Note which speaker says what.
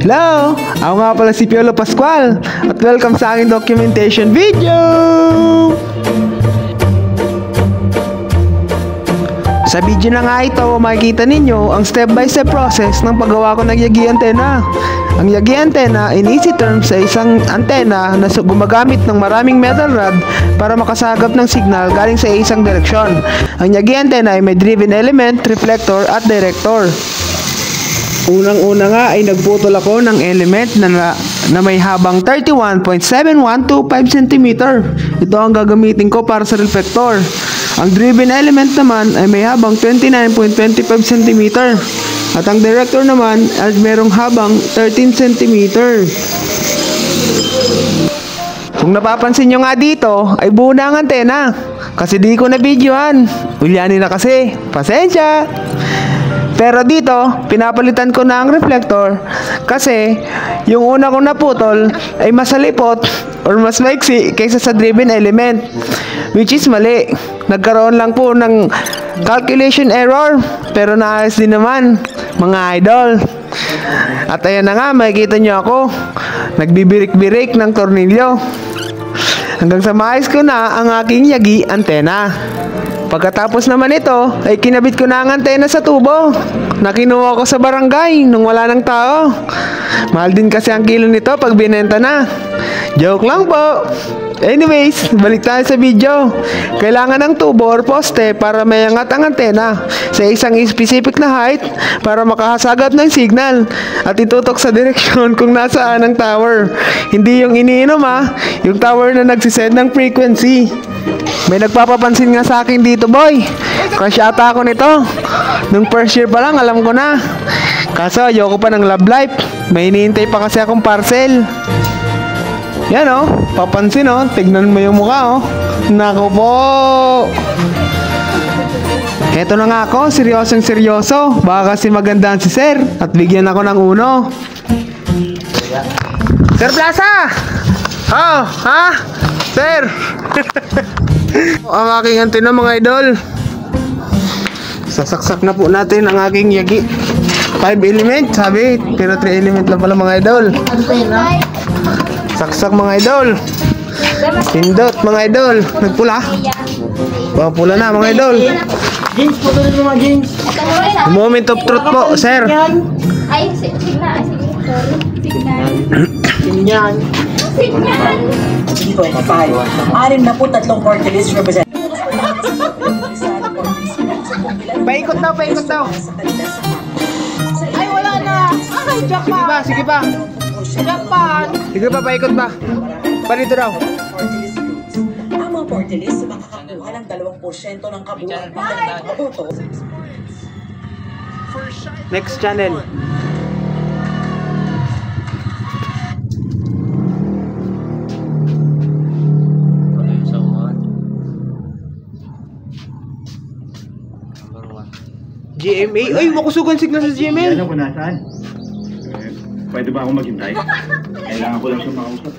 Speaker 1: Hello! Ako nga pala si Piolo Pascual at welcome sa aking documentation video! Sa video na nga ito, makikita ninyo ang step-by-step process ng paggawa ko ng Yagi antena. Ang Yagi antena, in easy terms, ay isang antena na gumagamit ng maraming metal rod para makasagap ng signal galing sa isang direksyon. Ang Yagi antena ay may driven element, reflector at director. Unang-una nga ay nagputol ako ng element na may habang 31.7125 cm. Ito ang gagamitin ko para sa reflector. Ang driven element naman ay may habang 29.25 cm. At ang director naman ay merong habang 13 cm. Kung napapansin nyo nga dito, ay buo na ang antena. Kasi di ko na videohan. Ulyanin na kasi. Pasensya! Pero dito, pinapalitan ko na ang reflector kasi yung una kong naputol ay masalipot or mas maiksi kaysa sa driven element, which is mali. Nagkaroon lang po ng calculation error pero naayos din naman, mga idol. At ayan na nga, makikita nyo ako nagbibirik-birik ng tornilyo hanggang sa maayos ko na ang aking Yagi antena. Pagkatapos naman ito, ay kinabit ko na ang antena sa tubo na kinuha ko sa barangay nung wala ng tao. Mahal din kasi ang kilo nito pag binenta na. Joke lang po. Anyways, balik tayo sa video. Kailangan ng tubo or poste para may angat ang antena sa isang specific na height para makahasagap ng signal at itutok sa direksyon kung nasaan ang tower. Hindi yung iniinom yung tower na nagsisend ng frequency. May nagpapapansin nga sa akin dito, boy. Crush ata ako nito. Nung first year pa lang, alam ko na. Kaso ayoko pa ng love life. May hinihintay pa kasi akong parcel. Yan papansin tignan mo yung mukha Nako po. Eto na nga ako, seryosong seryoso. Baka kasi magandaan si sir at bigyan ako ng uno. Sir Plaza! Sir! Ang aking antena, mga idol. Sasaksak na po natin ang aking Yagi 5 element, sabi. Pero 3 element lang pala, mga idol. Saksak, mga idol. Pindot, mga idol. Nagpula. Pula na, mga idol.
Speaker 2: Jeans, putulin mo mga jeans.
Speaker 1: Moment of truth po, sir.
Speaker 3: Ay, signal.
Speaker 2: Sinyan. Dito, kapay. 63 party list represent.
Speaker 1: Paikot daw.
Speaker 3: Ay, wala na. Ay, Japan.
Speaker 1: Sige pa.
Speaker 3: Japan.
Speaker 1: Sige pa, paikot pa. Palito daw.
Speaker 2: Ang mga party list makakakuha ng 2% ng kabuuan ng kaboto.
Speaker 1: Next channel. GMA? Ay, makusugan signal sa GMA.
Speaker 4: Alam ko nasaan. Pwede ba ako maghintay? Kailangan ko lang siya makausap.